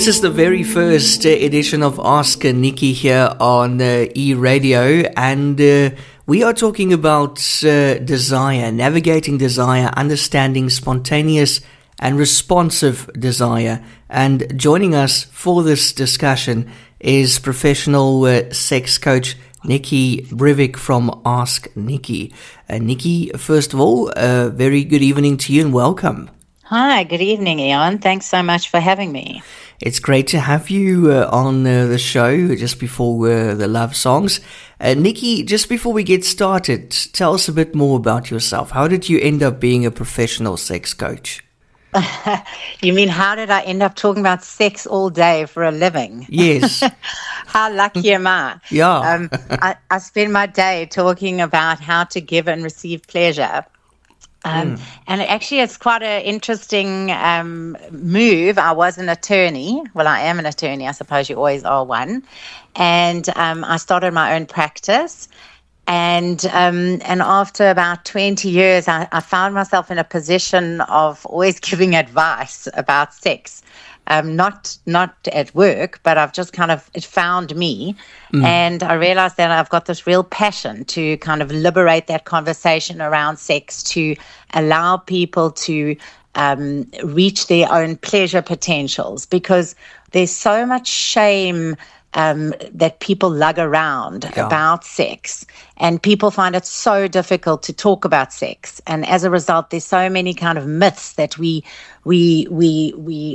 This is the very first edition of Ask Nicki here on eRadio, and we are talking about desire, navigating desire, understanding spontaneous and responsive desire. And joining us for this discussion is professional sex coach Nicki Brivik from Ask Nicki. Nicki, first of all, very good evening to you and welcome. Hi, good evening, Ian. Thanks so much for having me. It's great to have you on the show just before the love songs. Nicki, just before we get started, tell us a bit more about yourself. How did you end up being a professional sex coach? You mean, how did I end up talking about sex all day for a living? Yes. How lucky am I? Yeah. I spend my day talking about how to give and receive pleasure. And actually, it's quite an interesting move. I was an attorney. Well, I am an attorney. I suppose you always are one. And I started my own practice. And after about 20 years, I found myself in a position of always giving advice about sex. Not at work, but I've just it found me. And I realized that I've got this real passion to kind of liberate that conversation around sex, to allow people to reach their own pleasure potentials, because there's so much shame that people lug around about sex, and people find it so difficult to talk about sex. And as a result, there's so many kind of myths that we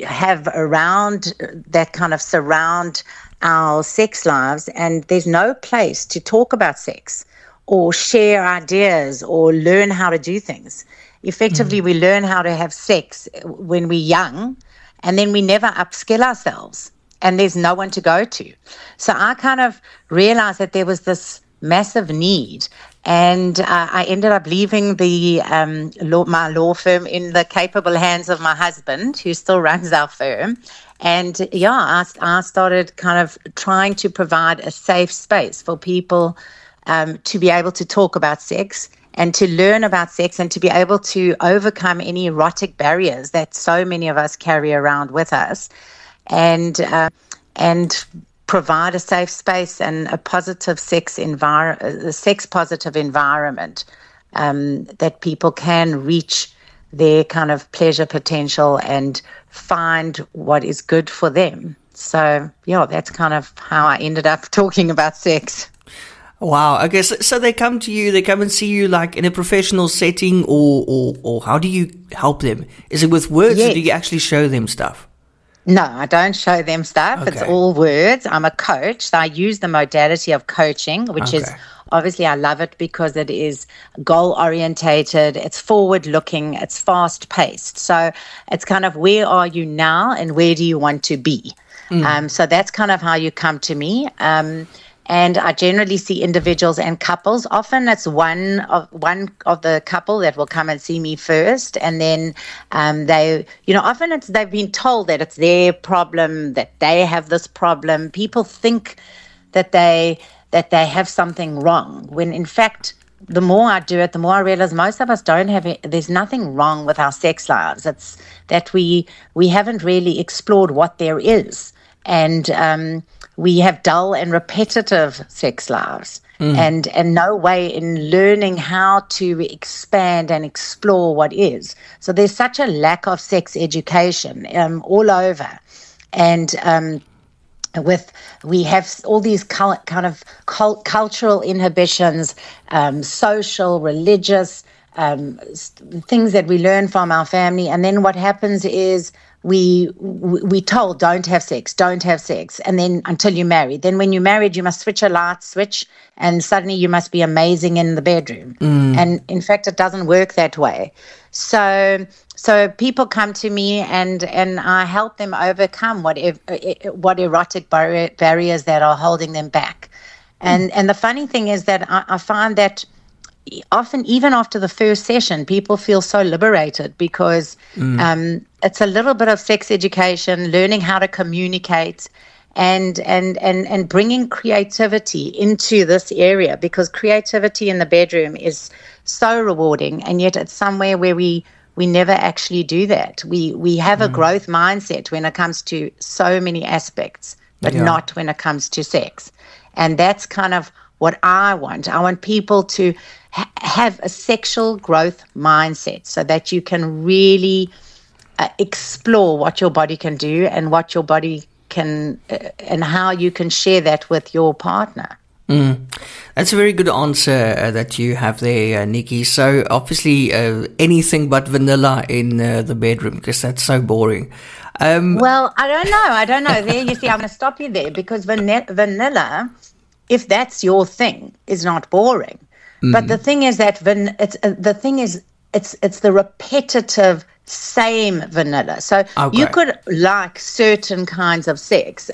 have around that kind of surround our sex lives, and there's no place to talk about sex or share ideas or learn how to do things. Effectively, we learn how to have sex when we're young, and then we never upskill ourselves. And there's no one to go to. So I kind of realized that there was this massive need. And I ended up leaving my law firm in the capable hands of my husband, who still runs our firm. And I started kind of trying to provide a safe space for people to be able to talk about sex and to learn about sex and to be able to overcome any erotic barriers that so many of us carry around with us. And provide a safe space and a positive sex-positive environment that people can reach their kind of pleasure potential and find what is good for them. So, that's kind of how I ended up talking about sex. Wow. Okay, so they come to you, they come and see you like in a professional setting, or how do you help them? Is it with words, or do you actually show them stuff? No, I don't show them stuff. Okay. It's all words. I'm a coach, so I use the modality of coaching, which is obviously I love it because it is goal-orientated, it's forward-looking, it's fast-paced. So it's kind of where are you now and where do you want to be? So that's kind of how you come to me. And I generally see individuals and couples. Often it's one of the couple that will come and see me first, and then often they've been told that it's their problem, that they have this problem. People think that they have something wrong, when in fact, the more I do it, the more I realize most of us don't have it. There's nothing wrong with our sex lives. It's that we haven't really explored what there is, and we have dull and repetitive sex lives and no way in learning how to expand and explore what is. So there's such a lack of sex education all over. And we have all these kind of cultural inhibitions, social, religious, things that we learn from our family. And then what happens is we told don't have sex, and then until you're married. Then when you're married, you must switch a light switch, and suddenly you must be amazing in the bedroom. And in fact, it doesn't work that way. So people come to me, and I help them overcome what erotic barriers that are holding them back. And the funny thing is that I find that often, even after the first session, people feel so liberated because it's a little bit of sex education, learning how to communicate, and bringing creativity into this area, because creativity in the bedroom is so rewarding, and yet it's somewhere where we we never actually do that. We have a growth mindset when it comes to so many aspects, but not when it comes to sex. And that's kind of what I want. I want people to have a sexual growth mindset so that you can really explore what your body can do and what your body can and how you can share that with your partner. That's a very good answer that you have there, Nikki. So obviously anything but vanilla in the bedroom, because that's so boring. Well, I don't know. There, you see, I'm going to stop you there, because vanilla, if that's your thing, is not boring. But the thing is that it's the repetitive same vanilla. So you could like certain kinds of sex,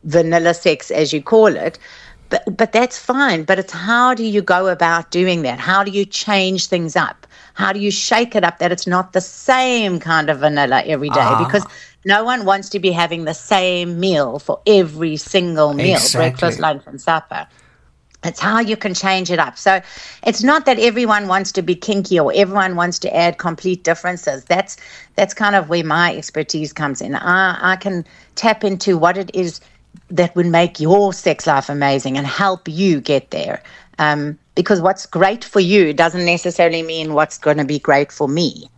vanilla sex as you call it, but that's fine. But it's how do you go about doing that? How do you change things up? How do you shake it up that it's not the same kind of vanilla every day? Because no one wants to be having the same meal for every single meal, breakfast, lunch, and supper. It's how you can change it up. So it's not that everyone wants to be kinky or everyone wants to add complete differences. That's kind of where my expertise comes in. I can tap into what it is that would make your sex life amazing and help you get there. Because what's great for you doesn't necessarily mean what's going to be great for me.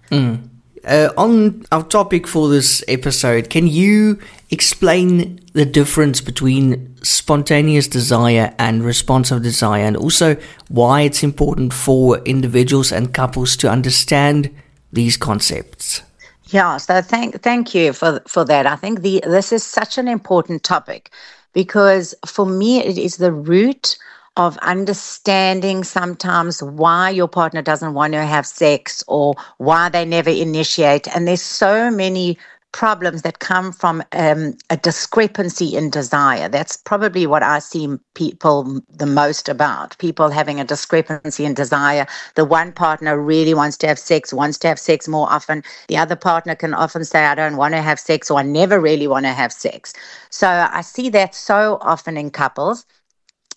On our topic for this episode, can you explain the difference between spontaneous desire and responsive desire, and also why it's important for individuals and couples to understand these concepts? Yeah, so thank you for that. I think this is such an important topic, because for me it is the root of understanding sometimes why your partner doesn't want to have sex or why they never initiate. And there's so many problems that come from a discrepancy in desire. That's probably what I see people the most about, people having a discrepancy in desire. The one partner really wants to have sex more often. The other partner can often say, I don't want to have sex, or I never really want to have sex. So I see that so often in couples.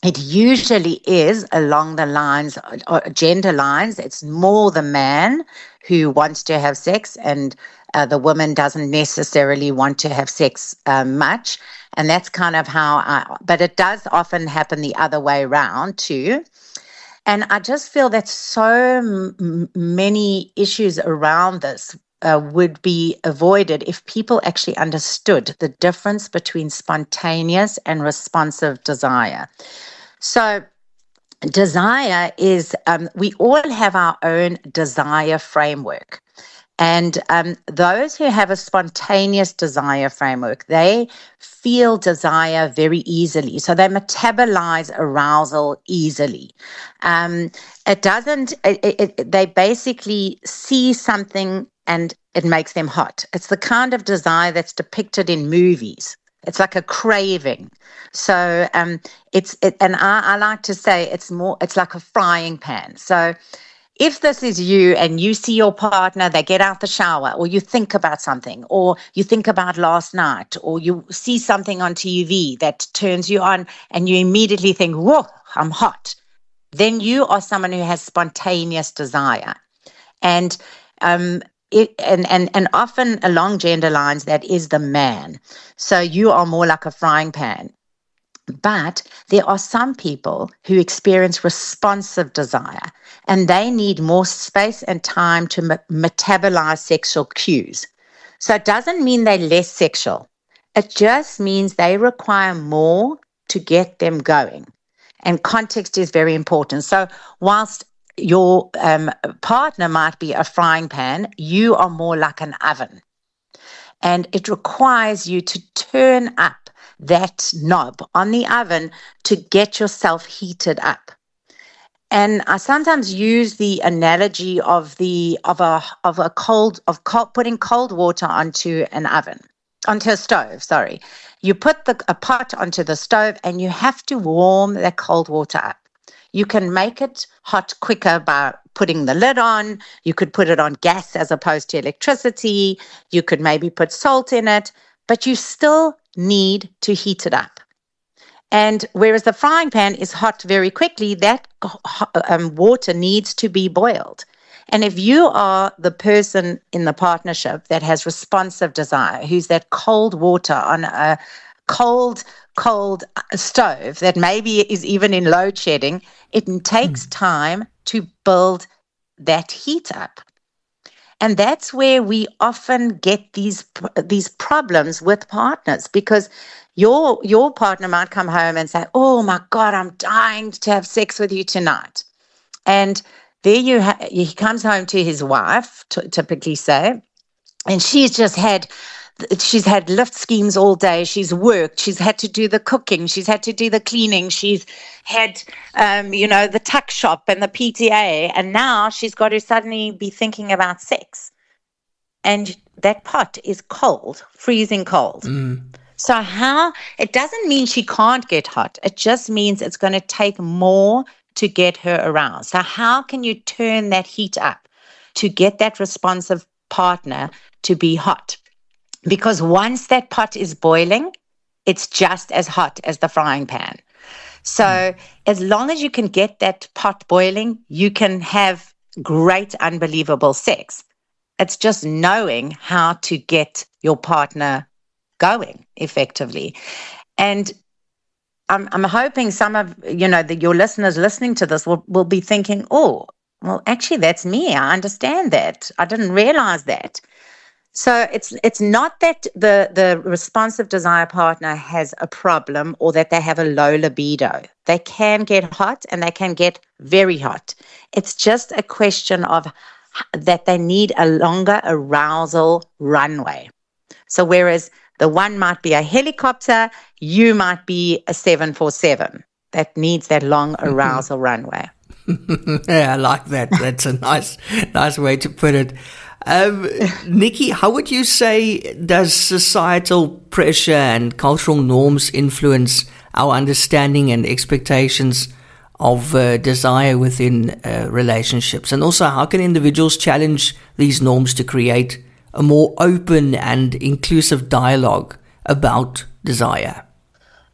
It usually is along the lines, gender lines. It's more the man who wants to have sex, and the woman doesn't necessarily want to have sex much. And that's kind of but it does often happen the other way around too. And I just feel that so many issues around this would be avoided if people actually understood the difference between spontaneous and responsive desire. So desire is, we all have our own desire framework. And those who have a spontaneous desire framework, they feel desire very easily. So they metabolize arousal easily. They basically see something and it makes them hot. It's the kind of desire that's depicted in movies. It's like a craving. So and I like to say it's like a frying pan. So if this is you and you see your partner, they get out the shower, or you think about something, or you think about last night, or you see something on TV that turns you on and you immediately think, whoa, I'm hot, then you are someone who has spontaneous desire. And and often along gender lines, that is the man. So you are more like a frying pan. But there are some people who experience responsive desire, and they need more space and time to metabolize sexual cues. So it doesn't mean they're less sexual. It just means they require more to get them going. And context is very important. So whilst your partner might be a frying pan, you are more like an oven. And it requires you to turn up that knob on the oven to get yourself heated up. And I sometimes use the analogy of putting cold water onto a stove. Sorry, you put a pot onto the stove, and you have to warm that cold water up. You can make it hot quicker by putting the lid on. You could put it on gas as opposed to electricity. You could maybe put salt in it, but you still need to heat it up. And whereas the frying pan is hot very quickly, that water needs to be boiled. And if you are the person in the partnership that has responsive desire, who's that cold water on a cold stove that maybe is even in load shedding, it takes time to build that heat up. And that's where we often get these problems with partners, because your partner might come home and say, oh my God, I'm dying to have sex with you tonight. And there he comes home to his wife, typically say, and she's had lift schemes all day. She's worked. She's had to do the cooking. She's had to do the cleaning. She's had, the tuck shop and the PTA. And now she's got to suddenly be thinking about sex. And that pot is cold, freezing cold. So it doesn't mean she can't get hot. It just means it's going to take more to get her aroused. So how can you turn that heat up to get that responsive partner to be hot? Because once that pot is boiling, it's just as hot as the frying pan. So as long as you can get that pot boiling, you can have great, unbelievable sex. It's just knowing how to get your partner going effectively. And I'm hoping some of, your listeners listening to this will be thinking, oh, well, actually, that's me. I understand that. I didn't realize that. So it's not that the responsive desire partner has a problem or that they have a low libido. They can get hot and they can get very hot. It's just a question of that they need a longer arousal runway. So whereas the one might be a helicopter, you might be a 747 that needs that long arousal runway. Yeah, I like that. That's a nice way to put it. Nicki, how would you say does societal pressure and cultural norms influence our understanding and expectations of desire within relationships? And also, how can individuals challenge these norms to create a more open and inclusive dialogue about desire?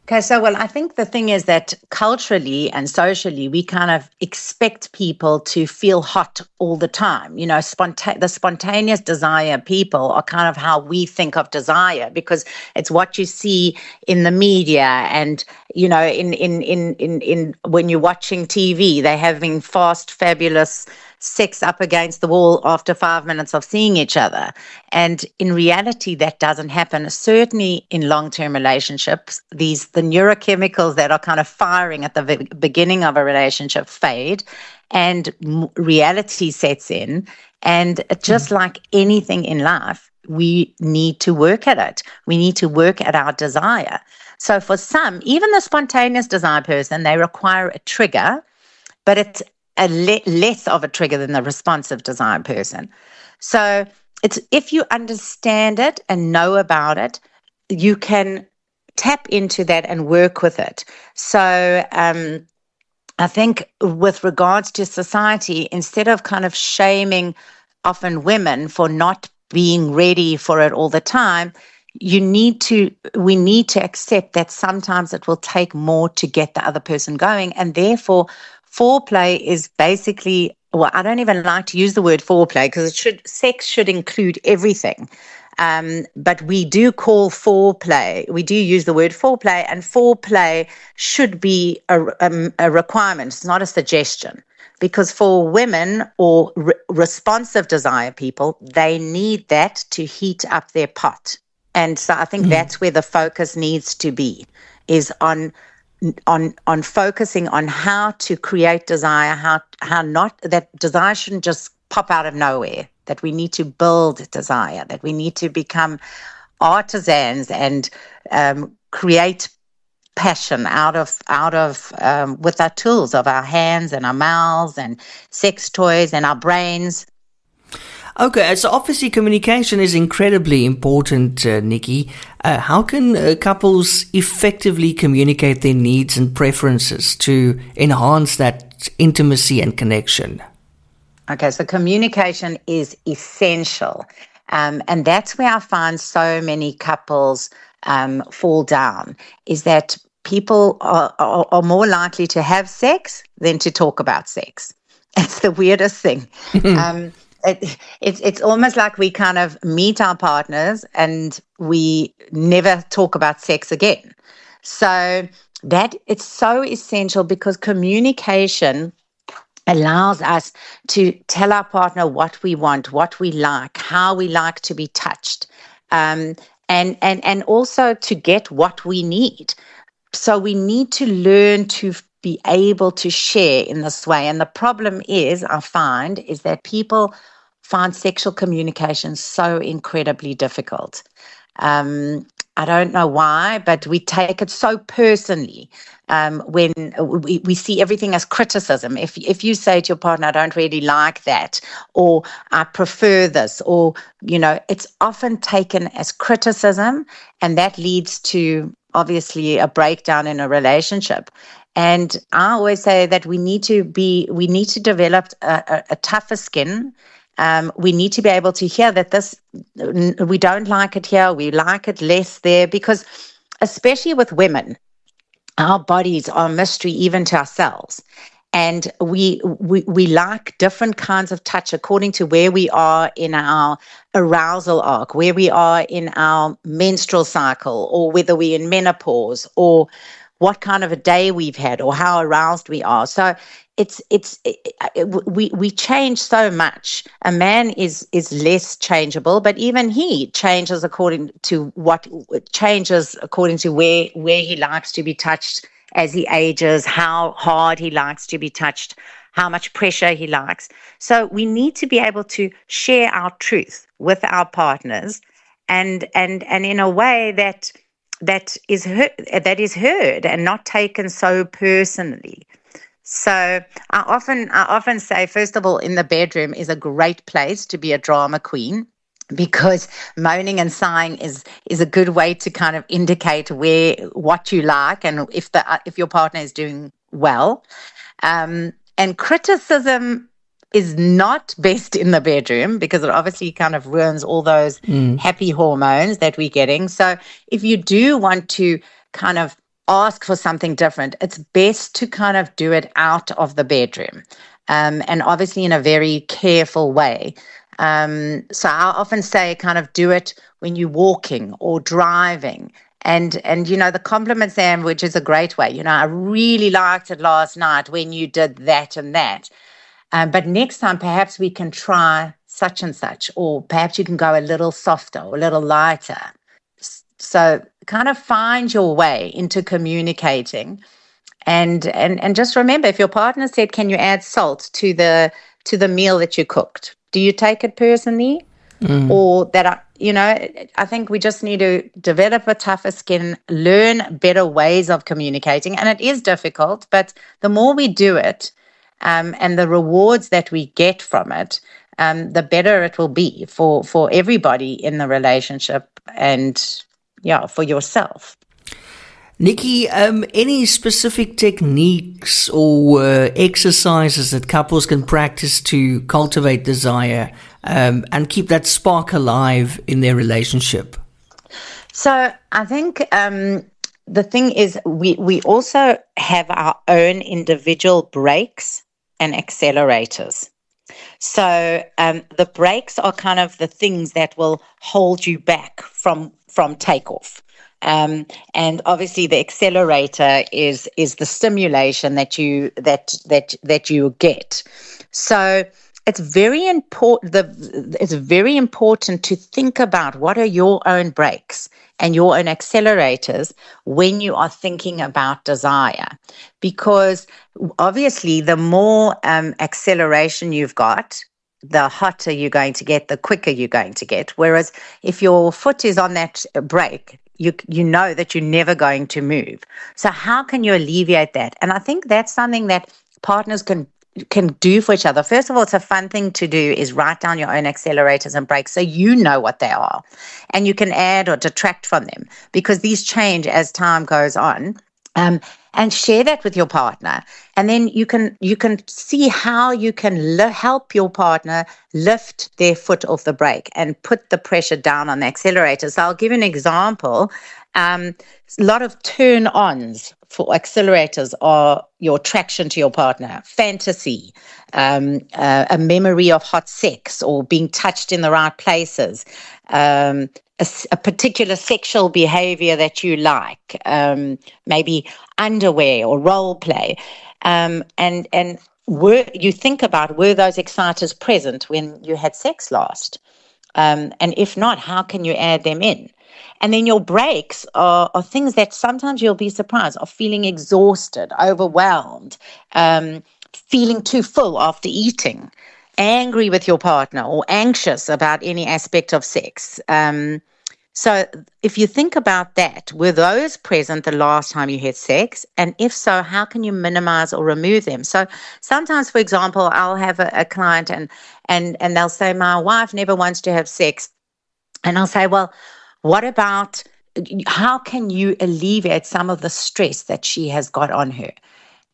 Okay, so I think the thing is that culturally and socially, we kind of expect people to feel hot all the time. The spontaneous desire people are kind of how we think of desire, because it's what you see in the media and, in when you're watching TV, they're having fast, fabulous sex up against the wall after 5 minutes of seeing each other. And in reality, that doesn't happen. Certainly in long-term relationships, the neurochemicals that are kind of firing at the beginning of a relationship fade and reality sets in. And just like anything in life, we need to work at it. We need to work at our desire. So for some, even the spontaneous desire person, they require a trigger, but it's less of a trigger than the responsive desire person. So it's if you understand it and know about it, you can tap into that and work with it. So I think with regards to society, instead of kind of shaming often women for not being ready for it all the time, we need to accept that sometimes it will take more to get the other person going, and therefore foreplay is basically, I don't even like to use the word foreplay because sex should include everything. But we do call foreplay, we do use the word foreplay, and foreplay should be a requirement. It's not a suggestion, because for women or responsive desire people, they need that to heat up their pot. And so I think that's where the focus needs to be, is on focusing on how to create desire, how not, that desire shouldn't just pop out of nowhere, that we need to build desire, that we need to become artisans and create passion out of with our tools of our hands and our mouths and sex toys and our brains. Okay, so obviously communication is incredibly important, Nicki. How can couples effectively communicate their needs and preferences to enhance that intimacy and connection? Okay, so communication is essential. And that's where I find so many couples fall down, is that people are more likely to have sex than to talk about sex. It's the weirdest thing. It's almost like we kind of meet our partners and we never talk about sex again. So that it's so essential, because communication allows us to tell our partner what we want, what we like, how we like to be touched, and also to get what we need. So we need to learn to be able to share in this way. And the problem is, I find, is that people find sexual communication so incredibly difficult. I don't know why, but we take it so personally when we see everything as criticism. If you say to your partner, I don't really like that, or I prefer this, or, it's often taken as criticism, and that leads to obviously a breakdown in a relationship. And I always say that we need to develop a tougher skin. We need to be able to hear that we don't like it here, we like it less there, because especially with women, our bodies are a mystery even to ourselves. And we like different kinds of touch according to where we are in our arousal arc, where we are in our menstrual cycle, or whether we're in menopause, or what kind of a day we've had, or how aroused we are. So we change so much. A man is less changeable, but even he changes according to where he likes to be touched as he ages, how hard he likes to be touched, how much pressure he likes. So we need to be able to share our truth with our partners, and in a way that is heard and not taken so personally. So I often say, first of all, in the bedroom is a great place to be a drama queen, because moaning and sighing is a good way to kind of indicate what you like, and if your partner is doing well. And criticism is not best in the bedroom, because it obviously kind of ruins all those happy hormones that we're getting. So if you do want to kind of ask for something different, it's best to kind of do it out of the bedroom, and obviously in a very careful way. So I often say kind of do it when you're walking or driving. And the compliment sandwich is a great way. I really liked it last night when you did that and that. But next time, perhaps we can try such and such, or perhaps you can go a little softer or a little lighter. So kind of find your way into communicating. And just remember, if your partner said, can you add salt to the meal that you cooked? Do you take it personally? Or that, I think we just need to develop a tougher skin, learn better ways of communicating. And it is difficult, but the more we do it, and the rewards that we get from it, the better it will be for everybody in the relationship, and for yourself. Nicki, any specific techniques or exercises that couples can practice to cultivate desire and keep that spark alive in their relationship? So I think the thing is we also have our own individual brakes and accelerators. So the brakes are kind of the things that will hold you back from takeoff. And obviously the accelerator is the stimulation that you get. So it's very important. It's very important to think about what are your own brakes and your own accelerators when you are thinking about desire, because obviously the more acceleration you've got, the hotter you're going to get, the quicker you're going to get. Whereas if your foot is on that brake, you know that you're never going to move. So how can you alleviate that? And I think that's something that partners can do for each other. First of all, it's a fun thing to do is write down your own accelerators and brakes so you know what they are, and you can add or detract from them, because these change as time goes on. And share that with your partner, and then you can see how you can help your partner lift their foot off the brake and put the pressure down on the accelerator. So I'll give you an example. A lot of turn-ons accelerators are your attraction to your partner, fantasy, a memory of hot sex or being touched in the right places, a particular sexual behavior that you like, maybe underwear or role play. And you think about, were those exciters present when you had sex last? And if not, how can you add them in? And then your breaks are things that sometimes you'll be surprised, are feeling exhausted, overwhelmed, feeling too full after eating, angry with your partner, or anxious about any aspect of sex. So if you think about that, were those present the last time you had sex? And if so, how can you minimize or remove them? So sometimes, for example, I'll have a client and they'll say, my wife never wants to have sex. And I'll say, well, what about, how can you alleviate some of the stress that she has got on her?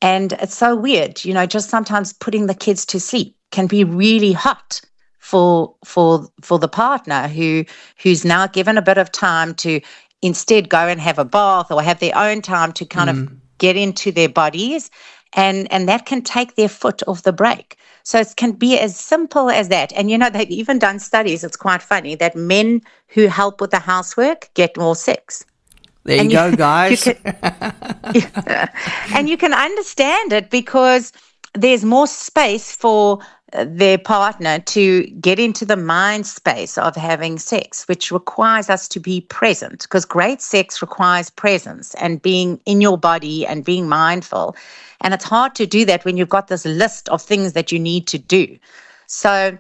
And it's so weird, just sometimes putting the kids to sleep can be really hot for the partner who's now given a bit of time to instead go and have a bath or have their own time to kind of get into their bodies, and that can take their foot off the brake. So it can be as simple as that. And, they've even done studies, it's quite funny, that men who help with the housework get more sex. There you go, guys. And you can understand it because there's more space for their partner to get into the mind space of having sex, which requires us to be present, because great sex requires presence and being in your body and being mindful. And it's hard to do that when you've got this list of things that you need to do. So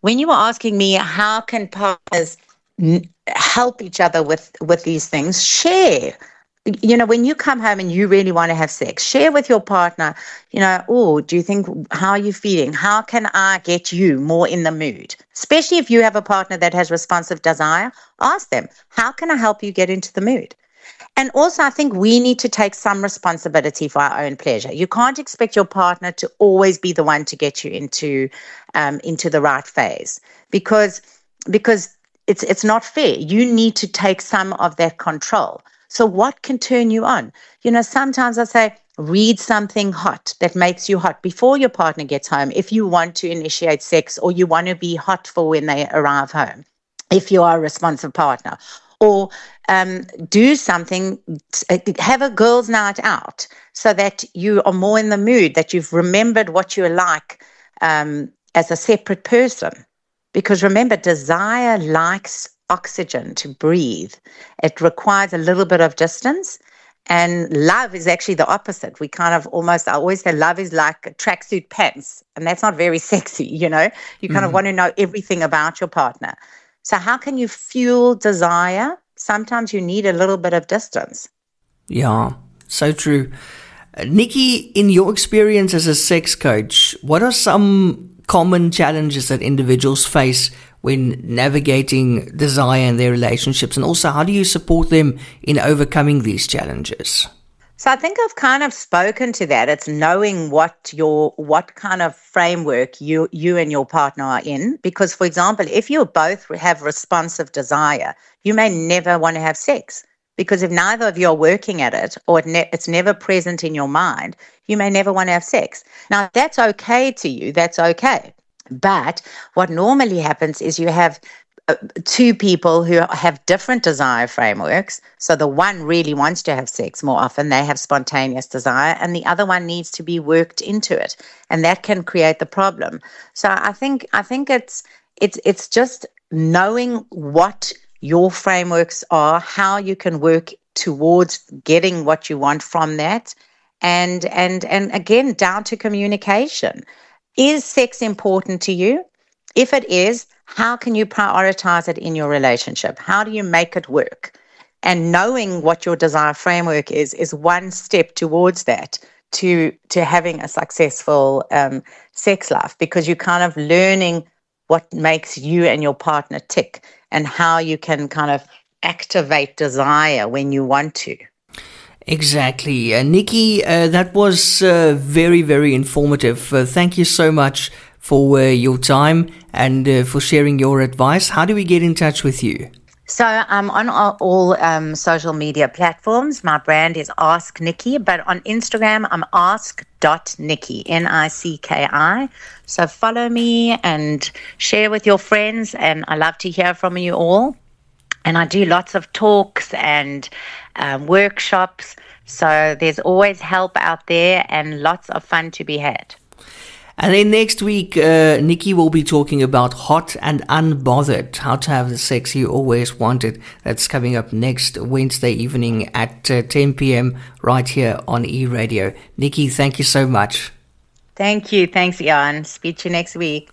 when you were asking me how can partners help each other with these things, share. When you come home and you really want to have sex, share with your partner, do you think, how are you feeling? How can I get you more in the mood? Especially if you have a partner that has responsive desire, ask them, how can I help you get into the mood? And also, I think we need to take some responsibility for our own pleasure. You can't expect your partner to always be the one to get you into the right phase, because it's not fair. You need to take some of that control. So what can turn you on? Sometimes I say, read something hot that makes you hot before your partner gets home, if you want to initiate sex or you want to be hot for when they arrive home, if you are a responsive partner. Or do something, have a girls' night out so that you are more in the mood, that you've remembered what you're like as a separate person. Because remember, desire likes oxygen to breathe. It requires a little bit of distance. And love is actually the opposite. We kind of I always say love is like tracksuit pants. And that's not very sexy, You kind of want to know everything about your partner. So how can you fuel desire? Sometimes you need a little bit of distance. Yeah, so true. Nicki, in your experience as a sex coach, what are some common challenges that individuals face when navigating desire in their relationships? And also, how do you support them in overcoming these challenges? So I think I've kind of spoken to that. It's knowing what kind of framework you and your partner are in. Because, for example, if you both have responsive desire, you may never want to have sex. Because if neither of you are working at it, or it's never present in your mind, you may never want to have sex. Now, that's okay to you. That's okay. But what normally happens is you have two people who have different desire frameworks. So the one really wants to have sex more often, they have spontaneous desire, and the other one needs to be worked into it, and that can create the problem. So I think it's just knowing what your frameworks are, how you can work towards getting what you want from that, and again, down to communication. Is sex important to you? If it is, how can you prioritize it in your relationship? How do you make it work? And knowing what your desire framework is one step towards that, to having a successful sex life, because you're kind of learning what makes you and your partner tick and how you can kind of activate desire when you want to. Exactly. Nicki, that was very, very informative. Thank you so much for your time and for sharing your advice. How do we get in touch with you? So I'm on all social media platforms. My brand is Ask Nicki, but on Instagram, I'm ask.nicki, Nicki. So follow me and share with your friends, and I love to hear from you all. And I do lots of talks and workshops. So there's always help out there and lots of fun to be had. And then next week, Nicki will be talking about hot and unbothered, how to have the sex you always wanted. That's coming up next Wednesday evening at 10 p.m. right here on eRadio. Nicki, thank you so much. Thank you. Thanks, Jan. Speak to you next week.